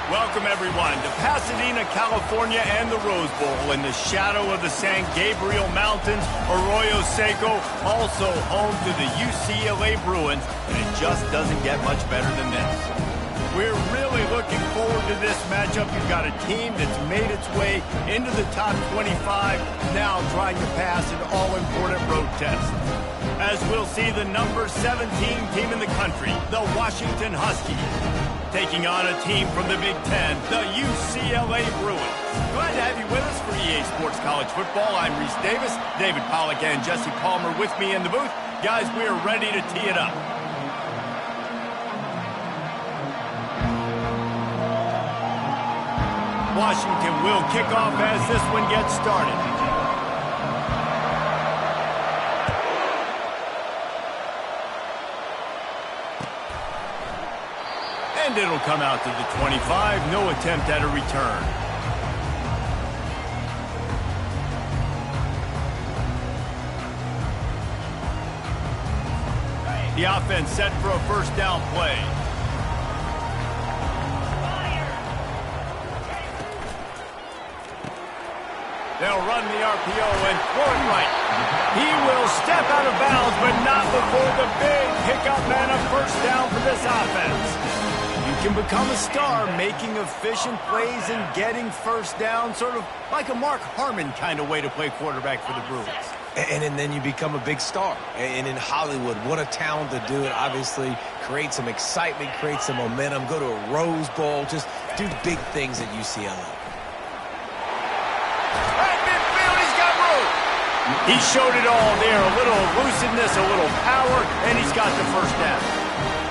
Welcome, everyone, to Pasadena, California and the Rose Bowl in the shadow of the San Gabriel Mountains. Arroyo Seco, also home to the UCLA Bruins, and it just doesn't get much better than this. We're really looking forward to this matchup. You've got a team that's made its way into the top 25, now trying to pass an all-important road test. As we'll see the number 17 team in the country, the Washington Huskies, taking on a team from the Big Ten, the UCLA Bruins. Glad to have you with us for EA Sports College Football. I'm Reese Davis, David Pollack and Jesse Palmer with me in the booth. Guys, we are ready to tee it up. Washington will kick off as this one gets started. And it'll come out to the 25. No attempt at a return. The offense set for a first down play. They'll run the RPO and throw it right. He will step out of bounds, but not before the big pickup and a first down for this offense. You can become a star making efficient plays and getting first down, sort of like a Mark Harmon kind of way to play quarterback for the Bruins. And then you become a big star. And in Hollywood, what a town to do it. Obviously, create some excitement, create some momentum, go to a Rose Bowl, just do big things at UCLA. At midfield, he's got room. He showed it all there, a little elusiveness, a little power, and he's got the first down.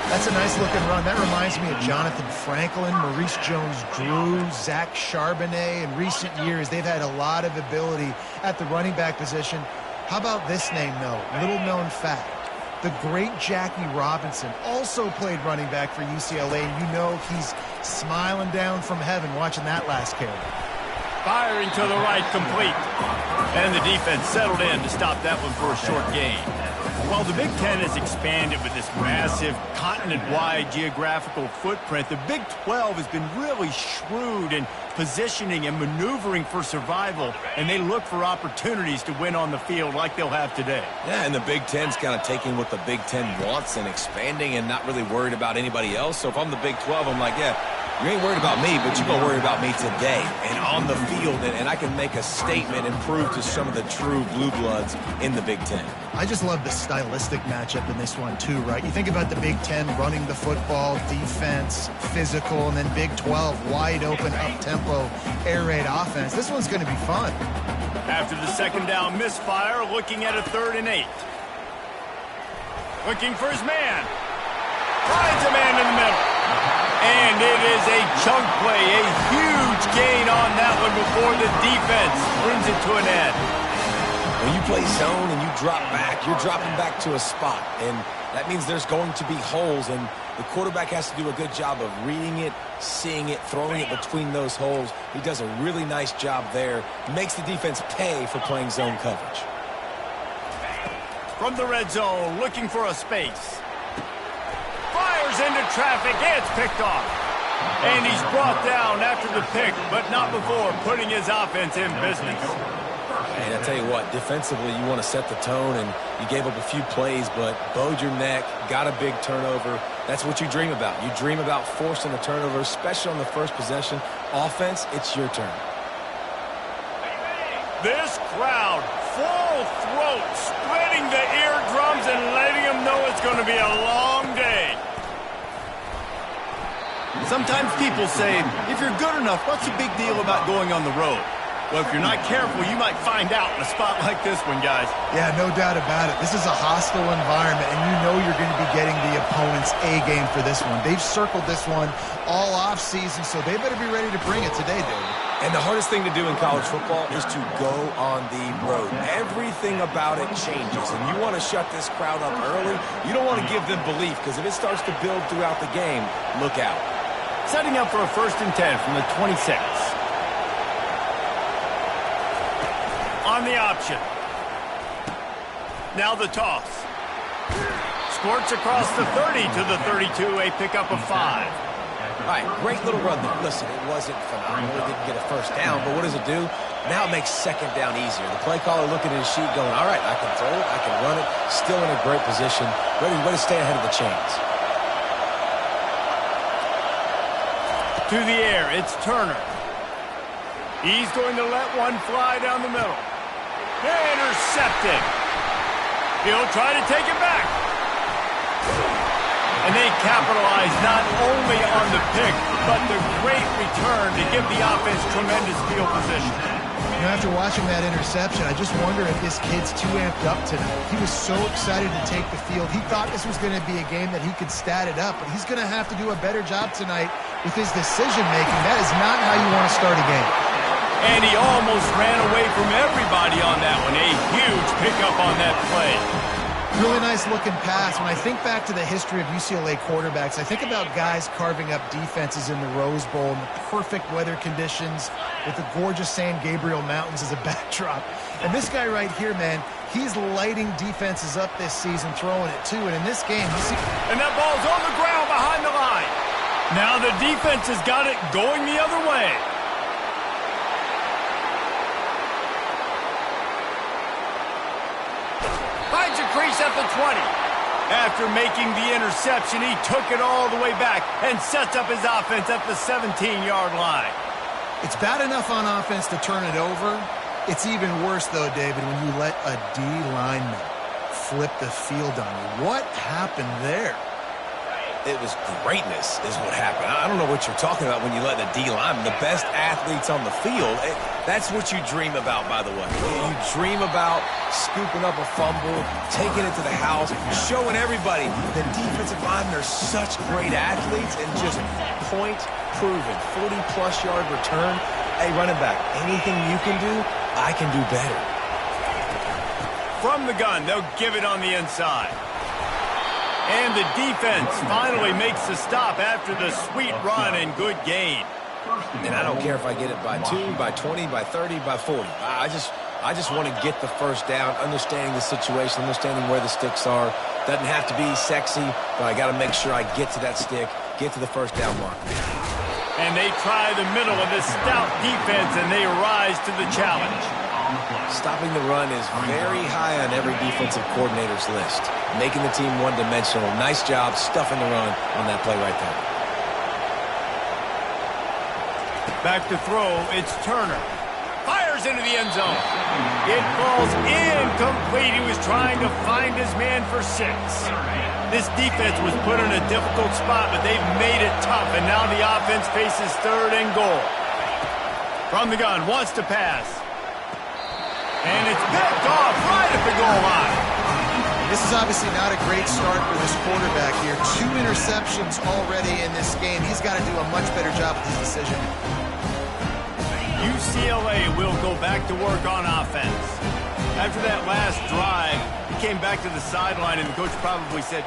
That's a nice-looking run. That reminds me of Jonathan Franklin, Maurice Jones-Drew, Zach Charbonnet. In recent years, they've had a lot of ability at the running back position. How about this name, though? Little-known fact. The great Jackie Robinson also played running back for UCLA, and you know he's smiling down from heaven watching that last carry. Firing to the right, complete. And the defense settled in to stop that one for a short gain. While the Big Ten has expanded with this massive continent-wide geographical footprint, the Big 12 has been really shrewd in positioning and maneuvering for survival, and they look for opportunities to win on the field like they'll have today. Yeah, and the Big Ten's kind of taking what the Big Ten wants and expanding and not really worried about anybody else. So if I'm the Big 12, I'm like, yeah, you ain't worried about me, but you're going to worry about me today and on the field, and I can make a statement and prove to some of the true blue bloods in the Big Ten. I just love the stylistic matchup in this one, too, right? You think about the Big Ten running the football, defense, physical, and then Big 12, wide open, up-tempo, air raid offense. This one's going to be fun. After the second down misfire, looking at a 3rd and 8. Looking for his man. Finds a man in the middle. And it is a chunk play, a huge gain on that one before the defense brings it to an end. When you play zone and you drop back, you're dropping back to a spot. And that means there's going to be holes, and the quarterback has to do a good job of reading it, seeing it, throwing it between those holes. He does a really nice job there. Makes the defense pay for playing zone coverage. From the red zone, looking for a space. Fires into traffic, it's picked off. And he's brought down after the pick, but not before putting his offense in business. And I tell you what, defensively, you want to set the tone, and you gave up a few plays, but bowed your neck, got a big turnover. That's what you dream about. You dream about forcing a turnover, especially on the first possession. Offense, it's your turn. This crowd, full throat, spreading the eardrums and letting them know it's going to be a long day. Sometimes people say, if you're good enough, what's the big deal about going on the road? Well, if you're not careful, you might find out in a spot like this one, guys. Yeah, no doubt about it. This is a hostile environment, and you know you're going to be getting the opponent's A game for this one. They've circled this one all offseason, so they better be ready to bring it today, David. And the hardest thing to do in college football is to go on the road. Everything about it changes, and you want to shut this crowd up early. You don't want to give them belief, because if it starts to build throughout the game, look out. Setting up for a 1st and 10 from the 26. On the option. Now the toss. Squirts across the 30 to the 32, a pickup of 5. All right, great little run there. Listen, it wasn't phenomenal. It didn't get a first down, but what does it do? Now it makes second down easier. The play caller looking at his sheet going, all right, I can throw it, I can run it, still in a great position, ready to stay ahead of the chains. To the air, it's Turner. He's going to let one fly down the middle. Intercepted. He'll try to take it back. And they capitalize not only on the pick, but the great return to give the offense tremendous field position. You know, after watching that interception, I just wonder if this kid's too amped up tonight. He was so excited to take the field. He thought this was going to be a game that he could stat it up, but he's going to have to do a better job tonight with his decision-making. That is not how you want to start a game. And he almost ran away from everybody on that one. A huge pickup on that play. Really nice looking pass. When I think back to the history of UCLA quarterbacks, I think about guys carving up defenses in the Rose Bowl in the perfect weather conditions with the gorgeous San Gabriel Mountains as a backdrop. And this guy right here, man, he's lighting defenses up this season, throwing it too. And in this game, you see... And that ball's on the ground behind the line. Now the defense has got it going the other way. Finds a crease at the 20. After making the interception, he took it all the way back and sets up his offense at the 17-yard line. It's bad enough on offense to turn it over. It's even worse, though, David, when you let a D lineman flip the field on you. What happened there? It was greatness is what happened. I don't know what you're talking about when you let the D lineman, the best athletes on the field. That's what you dream about, by the way. You dream about scooping up a fumble, taking it to the house, showing everybody that defensive linemen are such great athletes and just point-proven, 40-plus yard return. Hey, running back, anything you can do, I can do better. From the gun, they'll give it on the inside. And the defense finally makes the stop after the sweet run and good gain. And I don't care if I get it by 2, by 20, by 30, by 40. I just want to get the first down, understanding the situation, understanding where the sticks are. Doesn't have to be sexy, but I got to make sure I get to that stick, get to the first down mark. And they try the middle of this stout defense, and they rise to the challenge. Stopping the run is very high on every defensive coordinator's list. Making the team one-dimensional. Nice job stuffing the run on that play right there. Back to throw, it's Turner. Fires into the end zone. It falls incomplete. He was trying to find his man for 6. This defense was put in a difficult spot, but they've made it tough, and now the offense faces 3rd and goal. From the gun, wants to pass. And it's picked off right at the goal line. This is obviously not a great start for this quarterback here. 2 interceptions already in this game. He's got to do a much better job with his decision. UCLA will go back to work on offense. After that last drive, he came back to the sideline, and the coach probably said,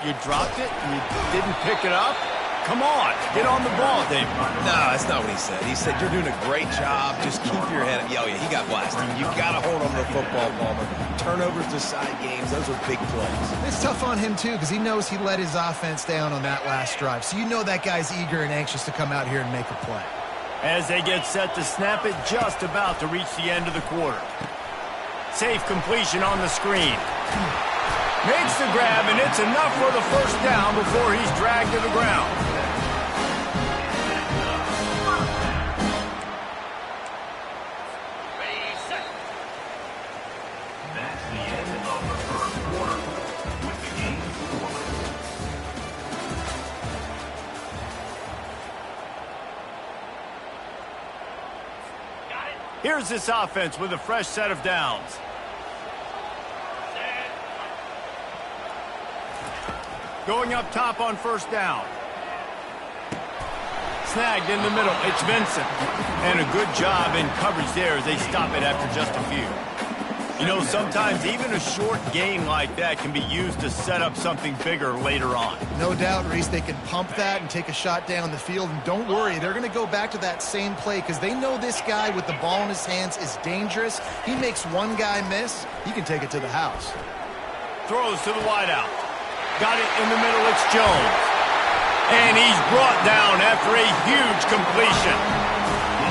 you dropped it? You didn't pick it up? Come on, get on the ball, Dave. No, that's not what he said. He said, you're doing a great job. Just keep your head up. Yeah, he got blasted. You got to hold on to the football, Palmer. Turnovers decide games. Those are big plays. It's tough on him, too, because he knows he let his offense down on that last drive. So you know that guy's eager and anxious to come out here and make a play. As they get set to snap it, just about to reach the end of the quarter. Safe completion on the screen. Makes the grab, and it's enough for the first down before he's dragged to the ground. That's the end of the first quarter with the game score. Here's this offense with a fresh set of downs. Going up top on first down. Snagged in the middle. It's Vincent. And a good job in coverage there as they stop it after just a few. You know, sometimes even a short gain like that can be used to set up something bigger later on. No doubt, Reese, they can pump that and take a shot down the field. And don't worry, they're going to go back to that same play because they know this guy with the ball in his hands is dangerous. He makes one guy miss, he can take it to the house. Throws to the wideout. Got it in the middle, it's Jones. And he's brought down after a huge completion.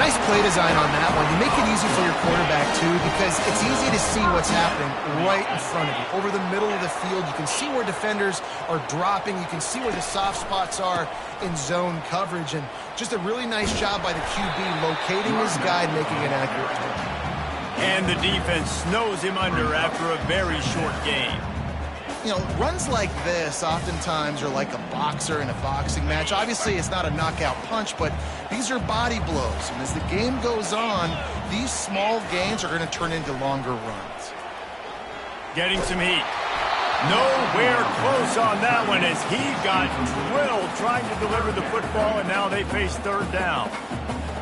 Nice play design on that one. You make it easy for your quarterback, too, because it's easy to see what's happening right in front of you. Over the middle of the field, you can see where defenders are dropping. You can see where the soft spots are in zone coverage. And just a really nice job by the QB locating his guy and making an accurate throw. And the defense snows him under after a very short game. You know, runs like this oftentimes are like a boxer in a boxing match. Obviously, it's not a knockout punch, but these are body blows. And as the game goes on, these small gains are going to turn into longer runs. Getting some heat. Nowhere close on that one as he got drilled trying to deliver the football, and now they face third down.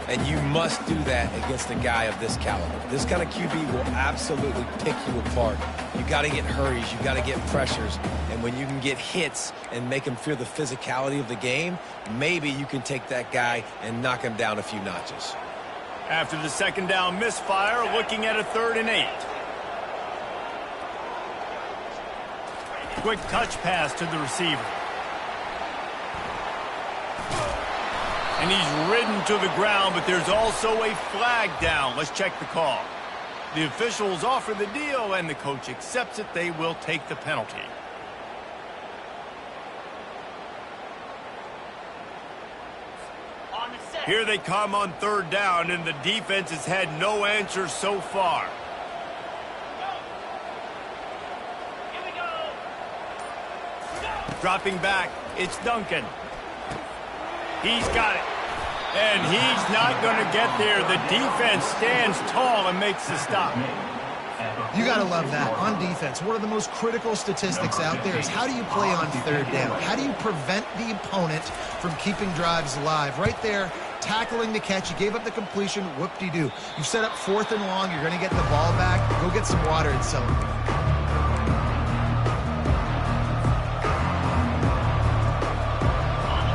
And you must do that against a guy of this caliber. This kind of QB will absolutely pick you apart. You got to get hurries, you got to get pressures, and when you can get hits and make him feel the physicality of the game, maybe you can take that guy and knock him down a few notches. After the second down misfire, looking at a 3rd and 8. Quick touch pass to the receiver. And he's ridden to the ground, but there's also a flag down. Let's check the call. The officials offer the deal, and the coach accepts it. They will take the penalty. Here they come on 3rd down, and the defense has had no answers so far. Dropping back, it's Duncan. He's got it. And he's not going to get there. The defense stands tall and makes the stop. You got to love that. On defense, one of the most critical statistics out there is how do you play on 3rd down? How do you prevent the opponent from keeping drives alive? Right there, tackling the catch. You gave up the completion. Whoop-de-doo. You set up 4th and long. You're going to get the ball back. Go get some water and celebrate.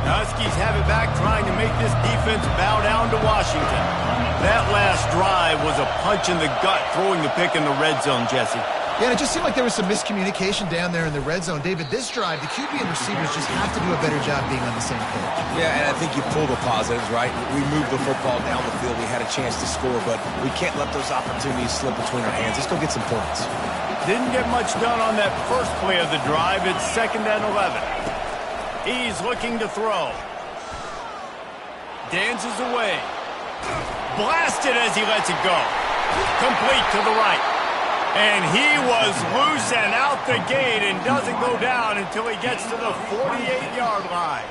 The Huskies have it back, trying to make this defense bow down to Washington. That last drive was a punch in the gut, throwing the pick in the red zone, Jesse. Yeah, and it just seemed like there was some miscommunication down there in the red zone. David, this drive, the QB and receivers just have to do a better job being on the same page. Yeah, and I think you pull the positives, right? We moved the football down the field. We had a chance to score, but we can't let those opportunities slip between our hands. Let's go get some points. Didn't get much done on that first play of the drive. It's 2nd and 11. He's looking to throw. Dances away. Blasted as he lets it go. Complete to the right. And he was loose and out the gate and doesn't go down until he gets to the 48-yard line.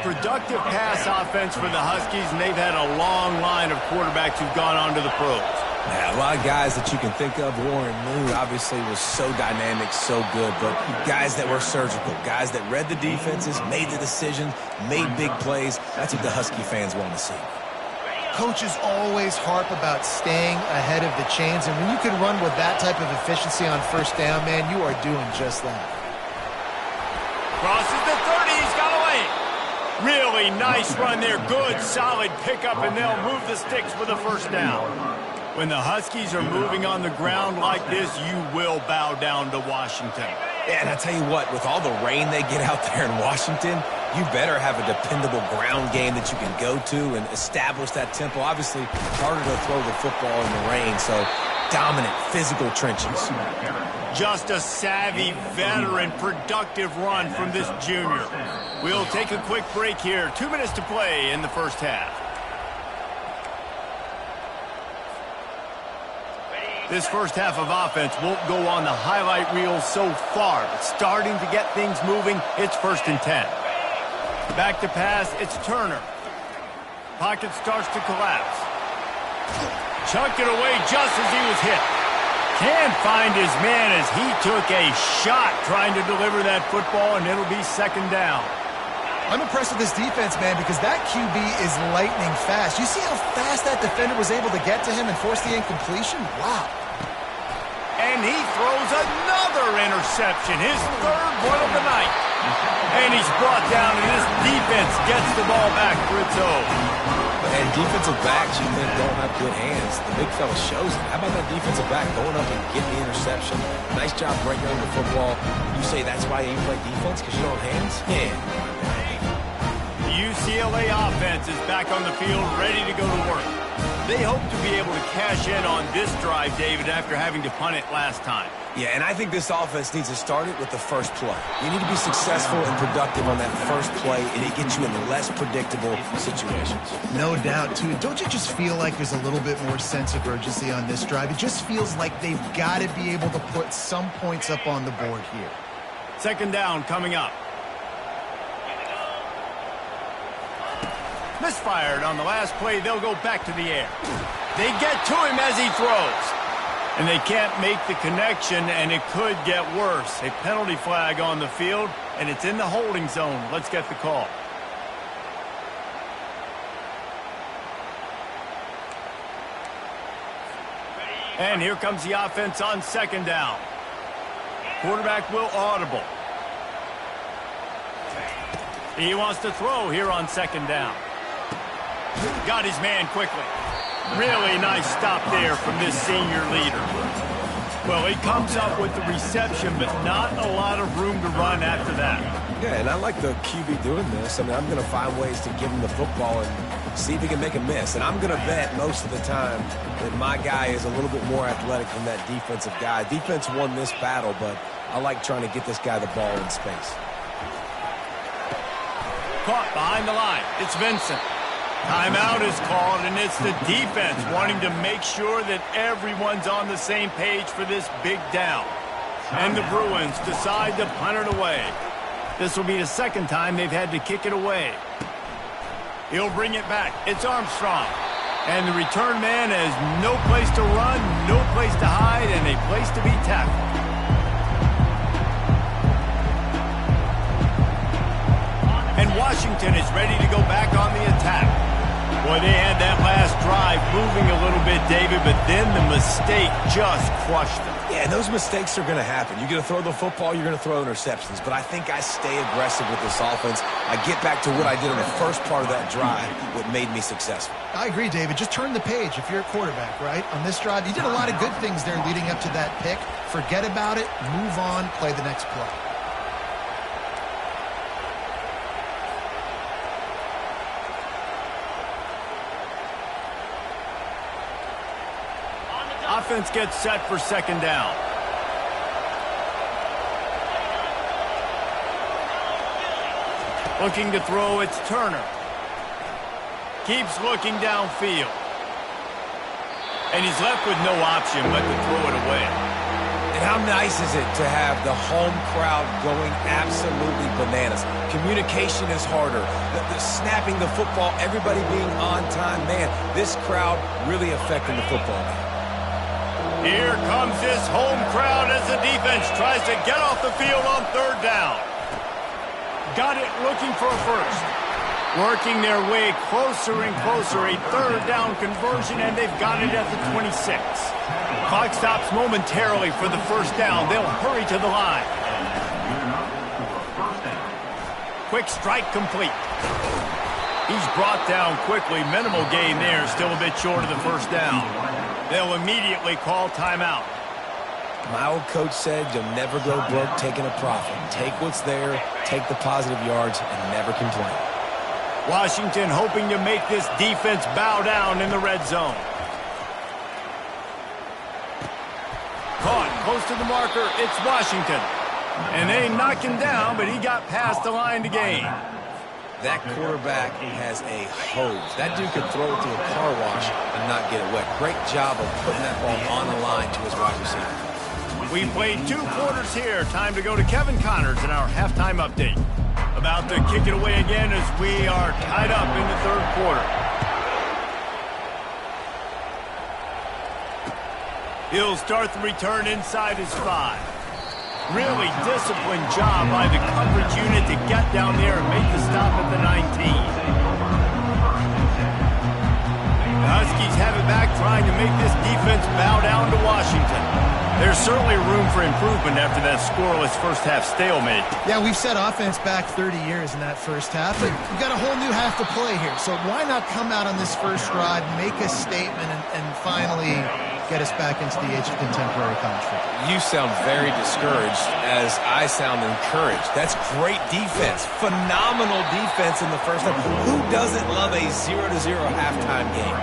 Productive pass offense for the Huskies, and they've had a long line of quarterbacks who've gone on to the pros. Yeah, a lot of guys that you can think of. Warren Moon obviously was so dynamic, so good, but guys that were surgical, guys that read the defenses, made the decisions, made big plays. That's what the Husky fans want to see. Coaches always harp about staying ahead of the chains, and when you can run with that type of efficiency on 1st down, man, you are doing just that. Crosses the 30, he's got away. Really nice run there, good, solid pickup, and they'll move the sticks for the 1st down. When the Huskies are moving on the ground like this, you will bow down to Washington. Yeah, and I tell you what, with all the rain they get out there in Washington, you better have a dependable ground game that you can go to and establish that tempo. Obviously, harder to throw the football in the rain, so dominant physical trenches. Just a savvy, veteran, productive run from this junior. We'll take a quick break here. 2 minutes to play in the 1st half. This 1st half of offense won't go on the highlight reel so far, but starting to get things moving, it's 1st and 10. Back to pass, it's Turner. Pocket starts to collapse. Chucked it away just as he was hit. Can't find his man as he took a shot trying to deliver that football, and it'll be 2nd down. I'm impressed with this defense, man, because that QB is lightning fast. You see how fast that defender was able to get to him and force the incompletion? Wow. And he throws another interception, his 3rd one of the night. And he's brought down, and this defense gets the ball back for its own. And defensive backs you think don't have good hands. The big fella shows it. How about that defensive back going up and getting the interception? Nice job breaking over the football. You say that's why you play defense, because you don't have hands? Yeah. UCLA offense is back on the field, ready to go to work. They hope to be able to cash in on this drive, David, after having to punt it last time. Yeah, and I think this offense needs to start it with the first play. You need to be successful and productive on that first play, and it gets you in less predictable situations. No doubt, too. Don't you just feel like there's a little bit more sense of urgency on this drive? It just feels like they've got to be able to put some points up on the board here. Second down coming up. Misfired on the last play. They'll go back to the air. They get to him as he throws. And they can't make the connection, and it could get worse. A penalty flag on the field, and it's in the holding zone. Let's get the call. And here comes the offense on second down. Quarterback will audible. He wants to throw here on second down. Got his man quickly. Really nice stop there from this senior leader. Well, he comes up with the reception, but not a lot of room to run after that. Yeah, and I like the QB doing this. I mean, I'm going to find ways to give him the football and see if he can make a miss. And I'm going to bet most of the time that my guy is a little bit more athletic than that defensive guy. Defense won this battle, but I like trying to get this guy the ball in space. Caught behind the line. It's Vincent. Timeout is called, and it's the defense wanting to make sure that everyone's on the same page for this big down. And the Bruins decide to punt it away. This will be the second time they've had to kick it away. He'll bring it back. It's Armstrong. And the return man has no place to run, no place to hide, and a place to be tackled. And Washington is ready to go back on the attack. Boy, they had that last drive moving a little bit, David, but then the mistake just crushed them. Yeah, and those mistakes are going to happen. You're going to throw the football, you're going to throw interceptions. But I think I stay aggressive with this offense. I get back to what I did in the first part of that drive, what made me successful. I agree, David. Just turn the page if you're a quarterback, right? On this drive, you did a lot of good things there leading up to that pick. Forget about it, move on, play the next play. Offense gets set for second down. Looking to throw, it's Turner. Keeps looking downfield. And he's left with no option but to throw it away. And how nice is it to have the home crowd going absolutely bananas? Communication is harder. The snapping the football, everybody being on time. Man, this crowd really affecting the football game. Here comes this home crowd as the defense tries to get off the field on third down. Got it looking for a first. Working their way closer and closer. A third down conversion, and they've got it at the 26. Clock stops momentarily for the first down. They'll hurry to the line. Quick strike complete. He's brought down quickly. Minimal gain there. Still a bit short of the first down. They'll immediately call timeout. My old coach said you'll never go broke taking a profit. Take what's there, take the positive yards, and never complain. Washington hoping to make this defense bow down in the red zone. Caught close to the marker. It's Washington. And they knock him down, but he got past the line to gain. That quarterback has a hose. That dude could throw it through a car wash and not get it wet. Great job of putting that ball on the line to his wide receiver. We played 2 quarters here. Time to go to Kevin Connors in our halftime update. About to kick it away again as we are tied up in the third quarter. He'll start the return inside his 5. Really disciplined job by the coverage unit to get down there and make the stop at the 19. The Huskies have it back, trying to make this defense bow down to Washington. There's certainly room for improvement after that scoreless first-half stalemate. Yeah, we've set offense back 30 years in that first half, but we've got a whole new half to play here. So why not come out on this first drive, make a statement, and finally get us back into the age of contemporary college football. You sound very discouraged as I sound encouraged. That's great defense. Phenomenal defense in the first half. Who doesn't love a 0-0 halftime game?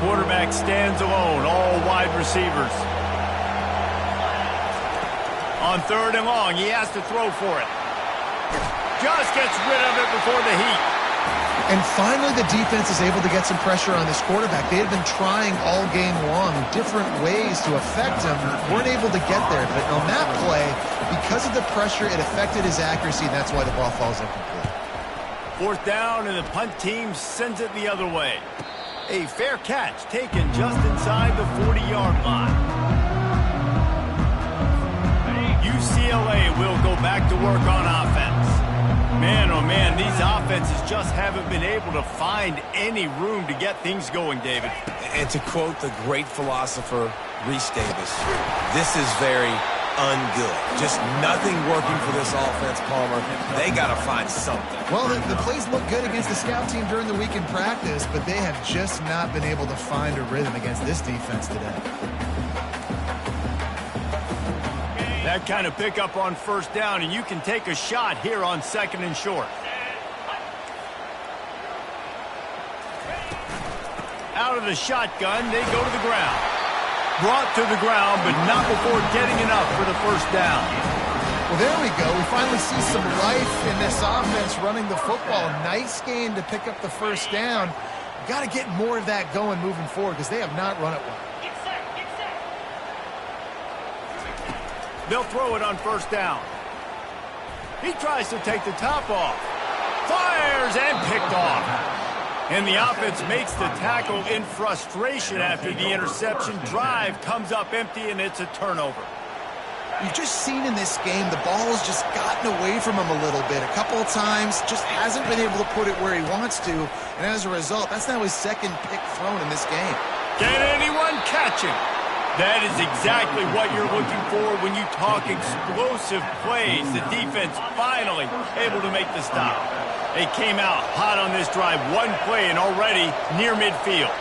Quarterback stands alone, all wide receivers. On 3rd and long, he has to throw for it. Just gets rid of it before the heat. And finally, the defense is able to get some pressure on this quarterback. They had been trying all game long different ways to affect him. Weren't able to get there. But on that play, because of the pressure, it affected his accuracy, and that's why the ball falls incomplete. 4th down, and the punt team sends it the other way. A fair catch taken just inside the 40-yard line. UCLA will go back to work on offense. Man, oh man, these offenses just haven't been able to find any room to get things going, David. And to quote the great philosopher Reese Davis, this is very ungood. Just nothing working for this offense, Palmer. They got to find something. Well, the plays look good against the scout team during the week in practice, but they have just not been able to find a rhythm against this defense today. That kind of pickup on 1st down, and you can take a shot here on 2nd and short. Out of the shotgun, they go to the ground. Brought to the ground, but not before getting enough for the 1st down. Well, there we go. We finally see some life in this offense running the football. Nice game to pick up the 1st down. Got to get more of that going moving forward because they have not run it well. They'll throw it on 1st down. He tries to take the top off. Fires and picked off. And the offense makes the tackle in frustration after the interception. Drive comes up empty, and it's a turnover. You've just seen in this game the ball has just gotten away from him a little bit. A couple of times, just hasn't been able to put it where he wants to. And as a result, that's now his 2nd pick thrown in this game. Can anyone catch him? That is exactly what you're looking for when you talk explosive plays. The defense finally able to make the stop. They came out hot on this drive. One play and already near midfield.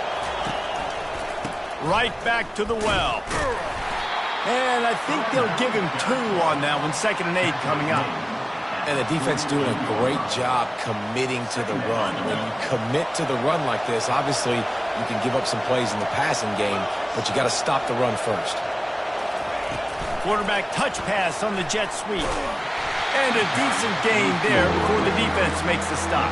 Right back to the well. And I think they'll give him 2 on that one. 2nd and 8 coming up. And the defense doing a great job committing to the run. When you commit to the run like this, obviously you can give up some plays in the passing game, but you got to stop the run first. Quarterback touch pass on the jet sweep. And a decent gain there before the defense makes the stop.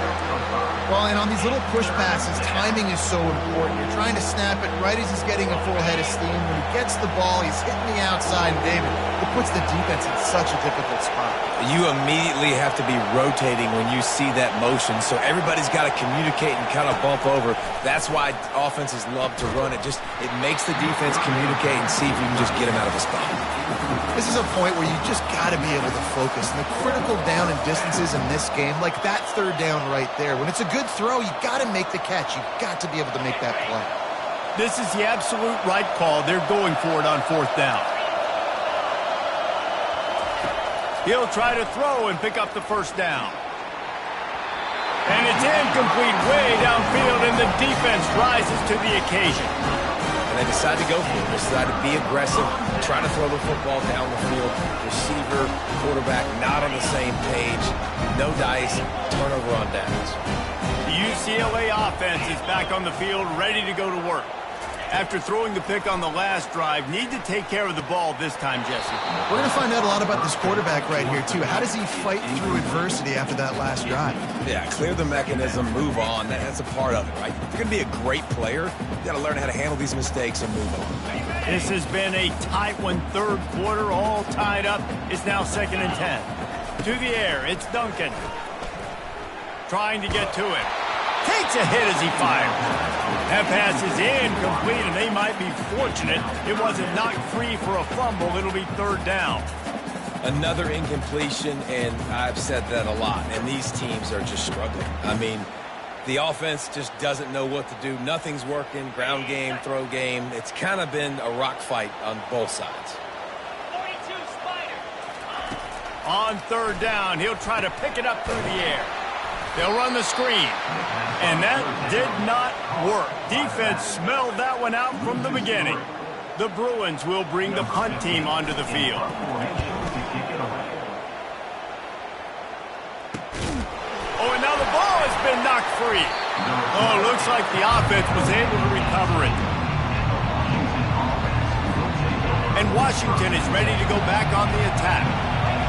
Well, and on these little push passes, timing is so important. You're trying to snap it right as he's getting a full head of steam. When he gets the ball, he's hitting the outside, and David, it puts the defense in such a difficult spot. You immediately have to be rotating when you see that motion, so everybody's got to communicate and kind of bump over. That's why offenses love to run it. It makes the defense communicate and see if you can just get him out of a spot. This is a point where you just got to be able to focus. And the critical down and distances in this game, like that 3rd down right there, when it's a good throw, you got to make the catch. You got to be able to make that play. This is the absolute right call. They're going for it on 4th down. He'll try to throw and pick up the 1st down. And it's incomplete way downfield, and the defense rises to the occasion. They decide to go for it. They decide to be aggressive, try to throw the football down the field. Receiver, quarterback, not on the same page. No dice, turnover on downs. The UCLA offense is back on the field, ready to go to work. After throwing the pick on the last drive, need to take care of the ball this time, Jesse. We're going to find out a lot about this quarterback right here, too. How does he fight through adversity after that last drive? Yeah, clear the mechanism, move on. That's a part of it, right? If you're going to be a great player, you got to learn how to handle these mistakes and move on. This has been a tight one, 3rd quarter, all tied up. It's now 2nd and 10. To the air, it's Duncan. Trying to get to it. Takes a hit as he fires. That pass is incomplete, and they might be fortunate it wasn't knocked free for a fumble. It'll be 3rd down. Another incompletion, and I've said that a lot, and these teams are just struggling. I mean, the offense just doesn't know what to do. Nothing's working, ground game, throw game. It's kind of been a rock fight on both sides. 42 Spider. On 3rd down, he'll try to pick it up through the air. They'll run the screen. And that did not work. Defense smelled that one out from the beginning. The Bruins will bring the punt team onto the field. Oh, and now the ball has been knocked free. Oh, looks like the offense was able to recover it. And Washington is ready to go back on the attack.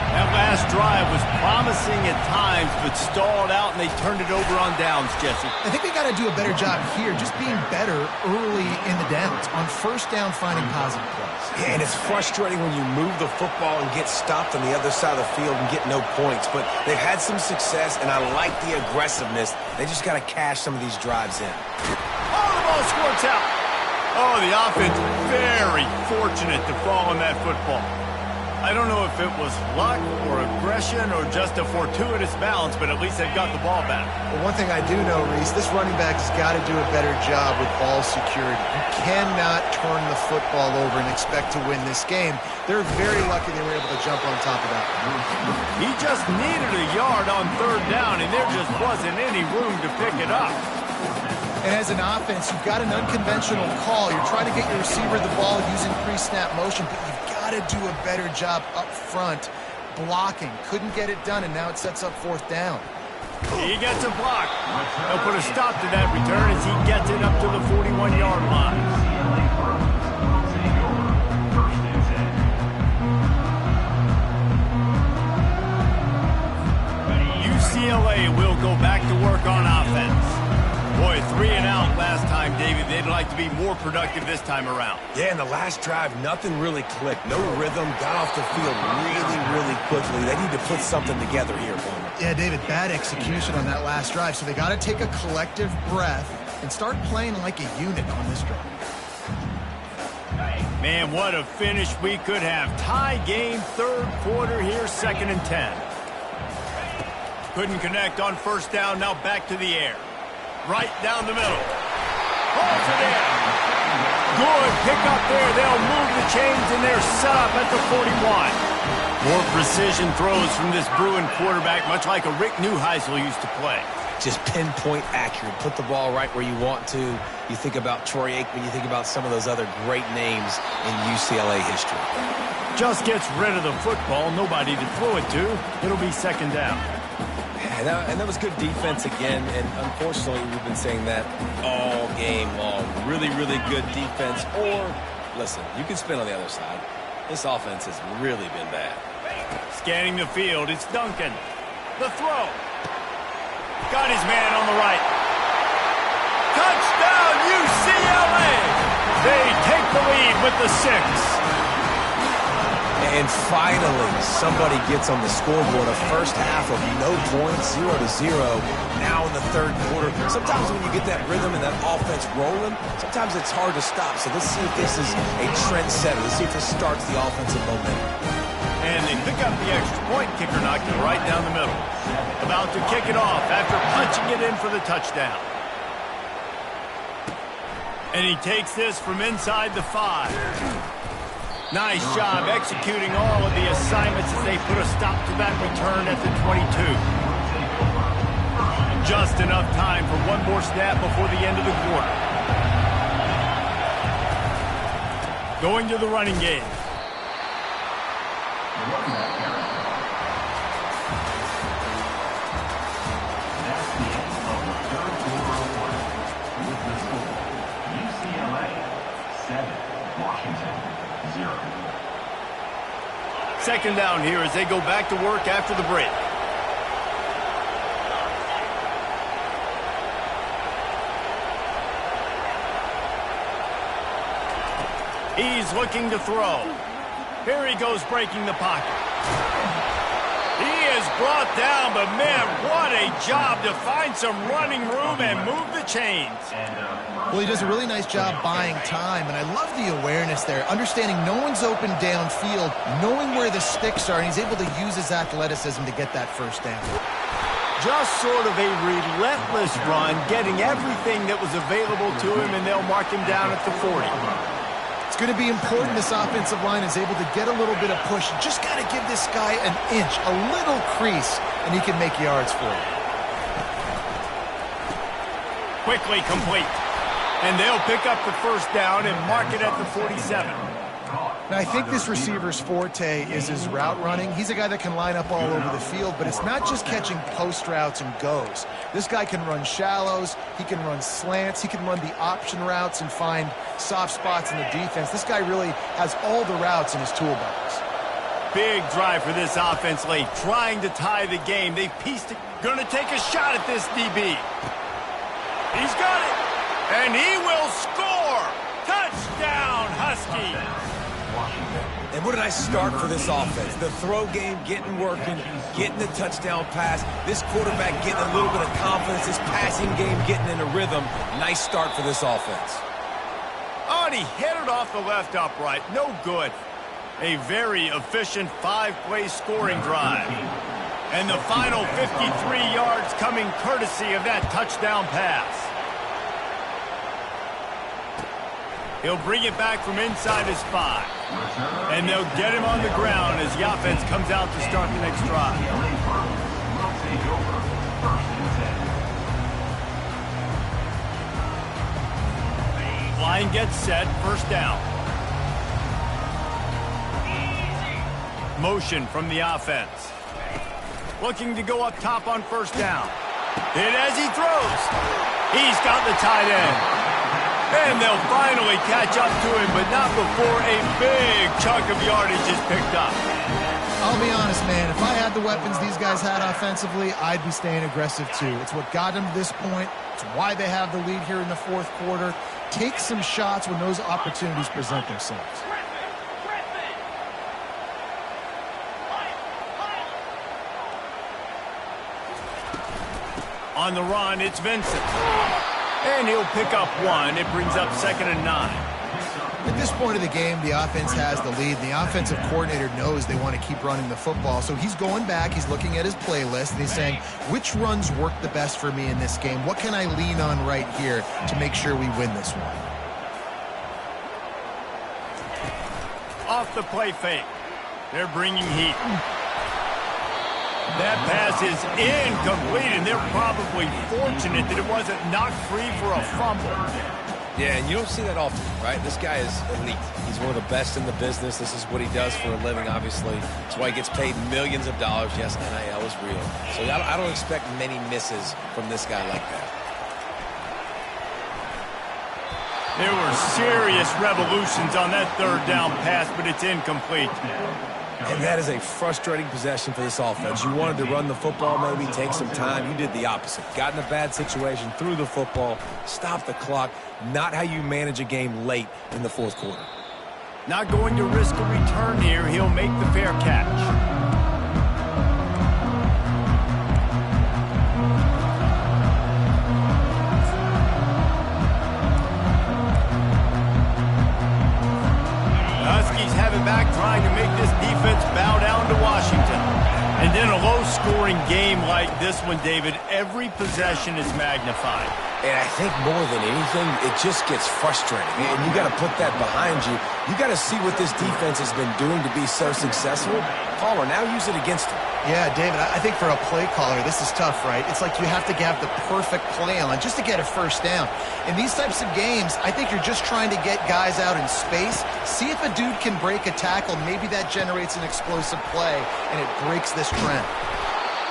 That last drive was promising at times, but stalled out, and they turned it over on downs, Jesse. I think they got to do a better job here, just being better early in the downs, on first down finding positive plays. Yeah, and it's frustrating when you move the football and get stopped on the other side of the field and get no points. But they've had some success, and I like the aggressiveness. They just got to cash some of these drives in. Oh, the ball squirts out. Oh, the offense very fortunate to fall on that football. I don't know if it was luck or aggression or just a fortuitous bounce, but at least they've got the ball back. Well, one thing I do know, Reese, this running back has got to do a better job with ball security. You cannot turn the football over and expect to win this game. They're very lucky they were able to jump on top of that. He just needed a yard on third down, and there just wasn't any room to pick it up. And as an offense, you've got an unconventional call. You're trying to get your receiver the ball using pre-snap motion, but you've got to do a better job up front blocking. Couldn't get it done, and now it sets up fourth down. He gets a block. They'll put a stop to that return as he gets it up to the 41-yard line. UCLA will go back to work on offense. Boy, 3 and out last time, David. They'd like to be more productive this time around. Yeah, in the last drive, nothing really clicked. No rhythm, got off the field really, really quickly. They need to put something together here, Bowman. Yeah, David, bad execution on that last drive. So they got to take a collective breath and start playing like a unit on this drive. Man, what a finish we could have. Tie game, third quarter here, 2nd and 10. Couldn't connect on first down, now back to the air. Right down the middle. Holds it in. Good pick up there. They'll move the chains, and they're set up at the 41. More precision throws from this Bruin quarterback, much like a Rick Neuheisel used to play. Just pinpoint accurate. Put the ball right where you want to. You think about Troy Aikman. You think about some of those other great names in UCLA history. Just gets rid of the football. Nobody to throw it to. It'll be 2nd down. And that was good defense again, and unfortunately we've been saying that all game long. Really, really good defense. Or, listen, you can spin on the other side. This offense has really been bad. Scanning the field, it's Duncan. The throw. Got his man on the right. Touchdown, UCLA! They take the lead with the 6. And finally, somebody gets on the scoreboard. A first half of no points, 0-0. Now in the third quarter. Sometimes when you get that rhythm and that offense rolling, sometimes it's hard to stop. So let's see if this is a trendsetter. Let's see if this starts the offensive momentum. And they pick up the extra point. Kicker knocked it right down the middle. About to kick it off after punching it in for the touchdown. And he takes this from inside the 5. Nice job executing all of the assignments as they put a stop to that return at the 22. Just enough time for one more snap before the end of the quarter. Going to the running game. That's the end of the third quarter. With the score, UCLA 7, Washington 0. 2nd down here as they go back to work after the break. He's looking to throw. Here he goes breaking the pocket. He is brought down, but man, what a job to find some running room and move the chains. Well, he does a really nice job buying time, and I love the awareness there, understanding no one's open downfield, knowing where the sticks are, and he's able to use his athleticism to get that first down. Just sort of a relentless run, getting everything that was available to him, and they'll mark him down at the 40. It's going to be important this offensive line is able to get a little bit of push. You just got to give this guy an inch, a little crease, and he can make yards for you. quickly complete. And they'll pick up the first down and mark it at the 47. Now, I think this receiver's forte is his route running. He's a guy that can line up all over the field, but it's not just catching post routes and goes. This guy can run shallows, he can run slants, he can run the option routes and find soft spots in the defense. This guy really has all the routes in his toolbox. Big drive for this offense late, trying to tie the game. They pieced it. Gonna take a shot at this DB. He's got it, and he will score. Touchdown, Husky. And what a nice start for this offense. The throw game getting working, getting the touchdown pass. This quarterback getting a little bit of confidence. This passing game getting in a rhythm. Nice start for this offense. Oh, and he hit it off the left upright. No good. A very efficient 5-play scoring drive. And the final 53 yards coming courtesy of that touchdown pass. He'll bring it back from inside his 5. And they'll get him on the ground as the offense comes out to start the next drive. Line gets set, first down. Motion from the offense. Looking to go up top on first down. Hit as he throws. He's got the tight end. And they'll finally catch up to him, but not before a big chunk of yardage is picked up. I'll be honest, man. If I had the weapons these guys had offensively, I'd be staying aggressive too. It's what got them to this point. It's why they have the lead here in the fourth quarter. Take some shots when those opportunities present themselves. On the run, it's Vincent. And he'll pick up 1. It brings up 2nd and 9. At this point of the game, the offense has the lead. The offensive coordinator knows they want to keep running the football. So he's going back, he's looking at his playlist, and he's saying, which runs work the best for me in this game? What can I lean on right here to make sure we win this one? Off the play fake. They're bringing heat. That pass is incomplete, and they're probably fortunate that it wasn't knocked free for a fumble. Yeah, and you don't see that often, right? This guy is elite. He's one of the best in the business. This is what he does for a living, obviously. That's why he gets paid millions of dollars. Yes, NIL is real. So I don't expect many misses from this guy like that. There were serious revolutions on that third down pass, but it's incomplete. And that is a frustrating possession for this offense. You wanted to run the football, maybe take some time. You did the opposite. Got in a bad situation, threw the football, stopped the clock. Not how you manage a game late in the fourth quarter. Not going to risk a return here. He'll make the fair catch. Huskies have it back, trying to make this defense bow down to Washington. And in a low-scoring game like this one, David, every possession is magnified. And I think more than anything, it just gets frustrating. And you got to put that behind you. You got to see what this defense has been doing to be so successful. Palmer, now use it against him. Yeah, David, I think for a play caller, this is tough, right? It's like you have to have the perfect play on just to get a first down. In these types of games, I think you're just trying to get guys out in space, see if a dude can break a tackle. Maybe that generates an explosive play, and it breaks this trend.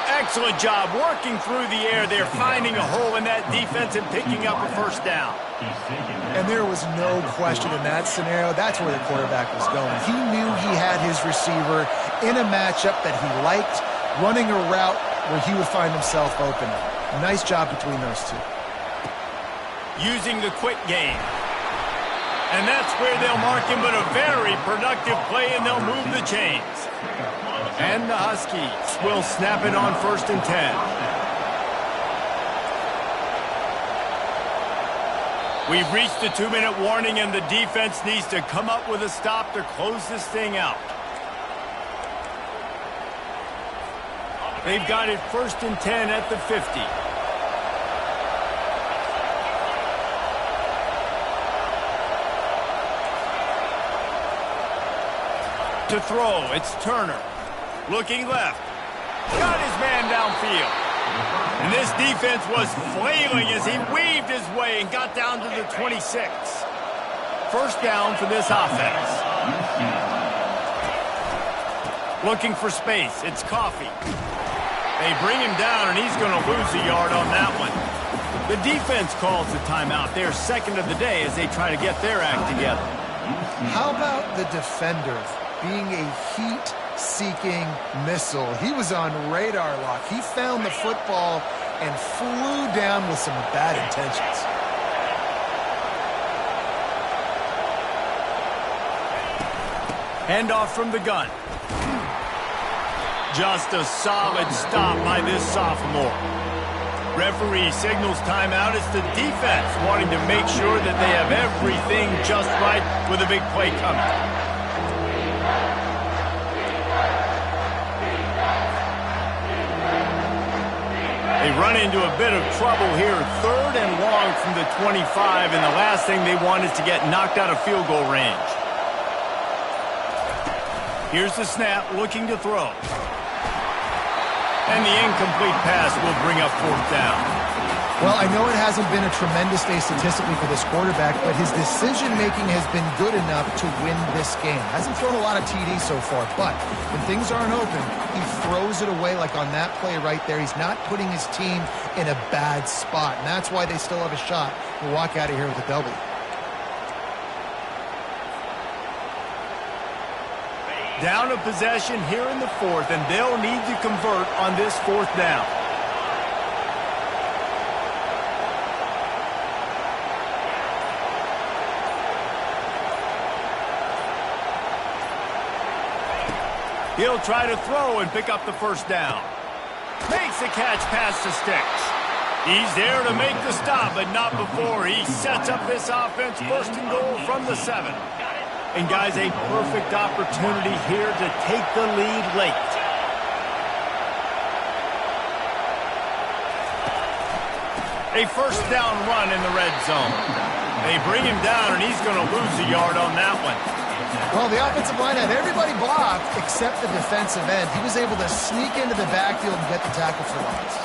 Excellent job working through the air there, finding a hole in that defense and picking up a first down. And there was no question in that scenario. That's where the quarterback was going. He knew he had his receiver in a matchup that he liked, running a route where he would find himself open. Nice job between those two. Using the quick game. And that's where they'll mark him, but a very productive play, and they'll move the chains. And the Huskies will snap it on 1st and 10. We've reached the 2-minute warning, and the defense needs to come up with a stop to close this thing out. They've got it 1st and 10 at the 50. To throw, it's Turner. Looking left. Got his man downfield. And this defense was flailing as he weaved his way and got down to the 26. First down for this offense. Looking for space. It's Coffee. They bring him down, and he's going to lose a yard on that one. The defense calls the timeout. They're second of the day as they try to get their act together. How about the defender being a heat-seeking missile? He was on radar lock. He found the football and flew down with some bad intentions. Handoff from the gun. Just a solid stop by this sophomore. Referee signals timeout. It's the defense wanting to make sure that they have everything just right with a big play coming. They run into a bit of trouble here. 3rd and long from the 25, and the last thing they want is to get knocked out of field goal range. Here's the snap, looking to throw. And the incomplete pass will bring up 4th down. Well, I know it hasn't been a tremendous day statistically for this quarterback, but his decision-making has been good enough to win this game. Hasn't thrown a lot of TDs so far, but when things aren't open, he throws it away like on that play right there. He's not putting his team in a bad spot, and that's why they still have a shot to walk out of here with a W. Down a possession here in the 4th, and they'll need to convert on this 4th down. He'll try to throw and pick up the first down. Makes the catch past the sticks. He's there to make the stop, but not before he sets up this offense. 1st and goal from the 7. And, guys, a perfect opportunity here to take the lead late. A first down run in the red zone. They bring him down, and he's going to lose a yard on that one. Well, the offensive line had everybody blocked except the defensive end. He was able to sneak into the backfield and get the tackle for loss.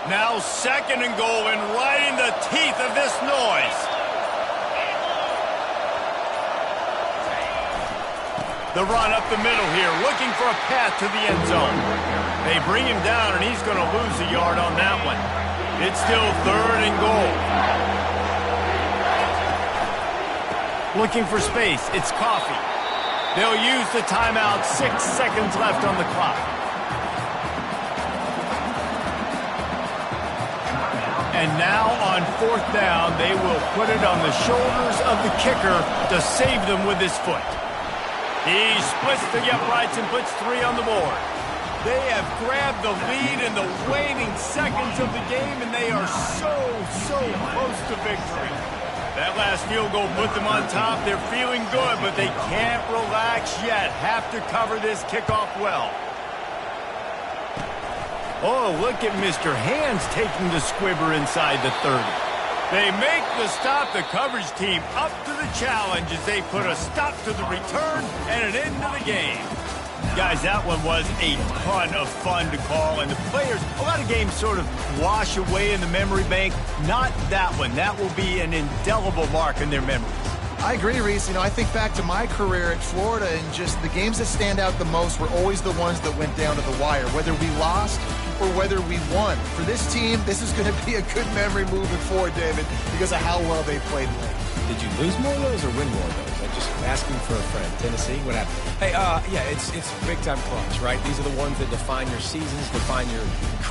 Now 2nd and goal, and right in the teeth of this noise. The run up the middle here, looking for a path to the end zone. They bring him down, and he's going to lose a yard on that one. It's still 3rd and goal. Looking for space. It's Coffee. They'll use the timeout. 6 seconds left on the clock. And now on 4th down, they will put it on the shoulders of the kicker to save them with his foot. He splits the uprights and puts 3 on the board. They have grabbed the lead in the waning seconds of the game, and they are so close to victory. That last field goal put them on top. They're feeling good, but they can't relax yet. Have to cover this kickoff well. Oh, look at Mr. Hands taking the squibber inside the 30. They make the stop. The coverage team up to the challenge as they put a stop to the return and an end to the game. Guys, that one was a ton of fun to call, and the players, a lot of games sort of wash away in the memory bank. Not that one. That will be an indelible mark in their memories. I agree, Reese. You know, I think back to my career at Florida, and just the games that stand out the most were always the ones that went down to the wire, whether we lost or whether we won. For this team, this is going to be a good memory moving forward, David, because of how well they played late. Did you lose more of those or win more of those? I'm just asking for a friend. Tennessee, what happened? Hey, yeah, it's big-time clutch, right? These are the ones that define your seasons, define your career.